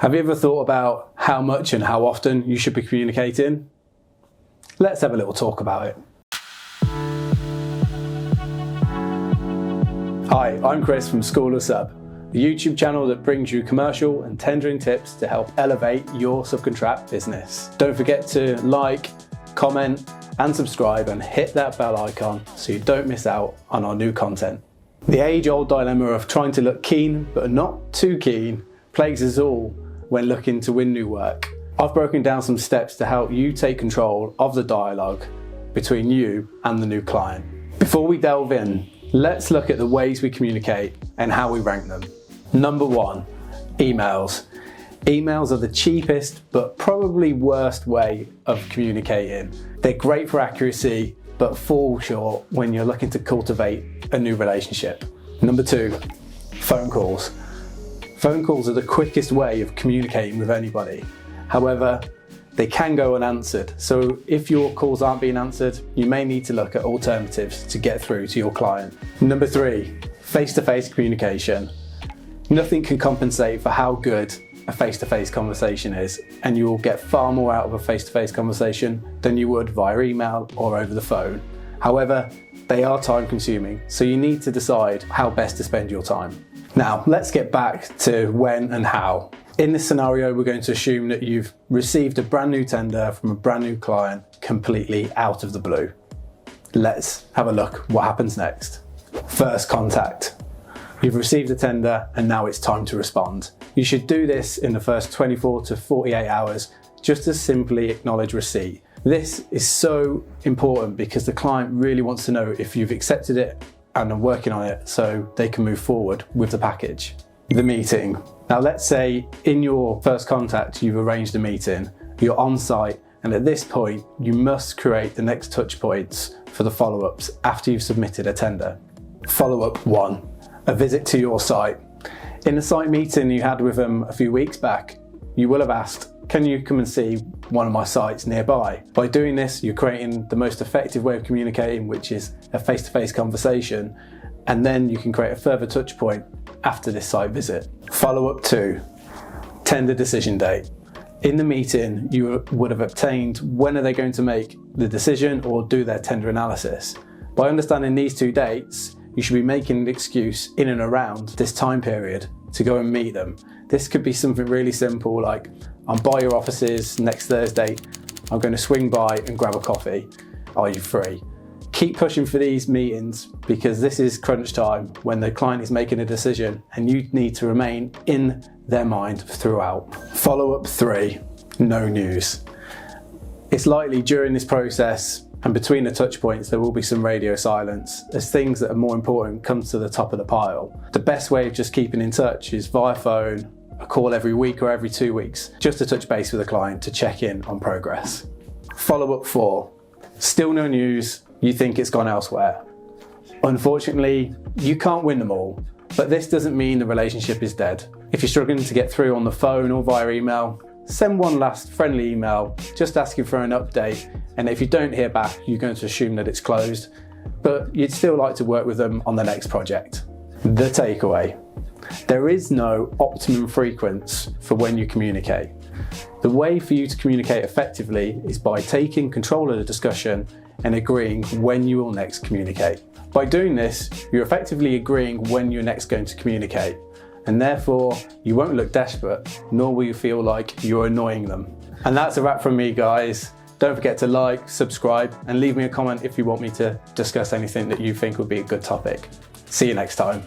Have you ever thought about how much and how often you should be communicating? Let's have a little talk about it. Hi, I'm Chris from School of Sub, the YouTube channel that brings you commercial and tendering tips to help elevate your subcontract business. Don't forget to like, comment and subscribe and hit that bell icon so you don't miss out on our new content. The age-old dilemma of trying to look keen but not too keen plagues us all when looking to win new work. I've broken down some steps to help you take control of the dialogue between you and the new client. Before we delve in, let's look at the ways we communicate and how we rank them. Number 1, emails. Emails are the cheapest but probably worst way of communicating. They're great for accuracy but fall short when you're looking to cultivate a new relationship. Number 2, phone calls. Phone calls are the quickest way of communicating with anybody. However, they can go unanswered. So if your calls aren't being answered, you may need to look at alternatives to get through to your client. Number 3, face-to-face communication. Nothing can compensate for how good a face-to-face conversation is, and you will get far more out of a face-to-face conversation than you would via email or over the phone. However, they are time-consuming, so you need to decide how best to spend your time. Now, let's get back to when and how. In this scenario, we're going to assume that you've received a brand new tender from a brand new client completely out of the blue. Let's have a look what happens next. First contact. You've received a tender and now it's time to respond. You should do this in the first 24 to 48 hours just to simply acknowledge receipt. This is so important because the client really wants to know if you've accepted it and are working on it so they can move forward with the package. The meeting. Now let's say in your first contact you've arranged a meeting, you're on site, and at this point you must create the next touch points for the follow-ups after you've submitted a tender. Follow-up 1, a visit to your site. In the site meeting you had with them a few weeks back, you will have asked, can you come and see one of my sites nearby? By doing this, you're creating the most effective way of communicating, which is a face-to-face conversation, and then you can create a further touch point after this site visit. Follow-up 2, tender decision date. In the meeting, you would have obtained when are they going to make the decision or do their tender analysis. By understanding these 2 dates, you should be making an excuse in and around this time period to go and meet them. This could be something really simple like, I'm by your offices next Thursday, I'm going to swing by and grab a coffee. Are you free? Keep pushing for these meetings because this is crunch time when the client is making a decision and you need to remain in their mind throughout. Follow-up 3, no news. It's likely during this process and between the touch points there will be some radio silence as things that are more important come to the top of the pile. The best way of just keeping in touch is via phone, a call every week or every 2 weeks, just to touch base with a client to check in on progress. Follow-up 4, still no news, you think it's gone elsewhere. Unfortunately, you can't win them all, but this doesn't mean the relationship is dead. If you're struggling to get through on the phone or via email, send one last friendly email just asking for an update, and if you don't hear back, you're going to assume that it's closed, but you'd still like to work with them on the next project. The takeaway. There is no optimum frequency for when you communicate. The way for you to communicate effectively is by taking control of the discussion and agreeing when you will next communicate. By doing this, you're effectively agreeing when you're next going to communicate, and therefore you won't look desperate, nor will you feel like you're annoying them. And that's a wrap from me, guys. Don't forget to like, subscribe, and leave me a comment if you want me to discuss anything that you think would be a good topic. See you next time.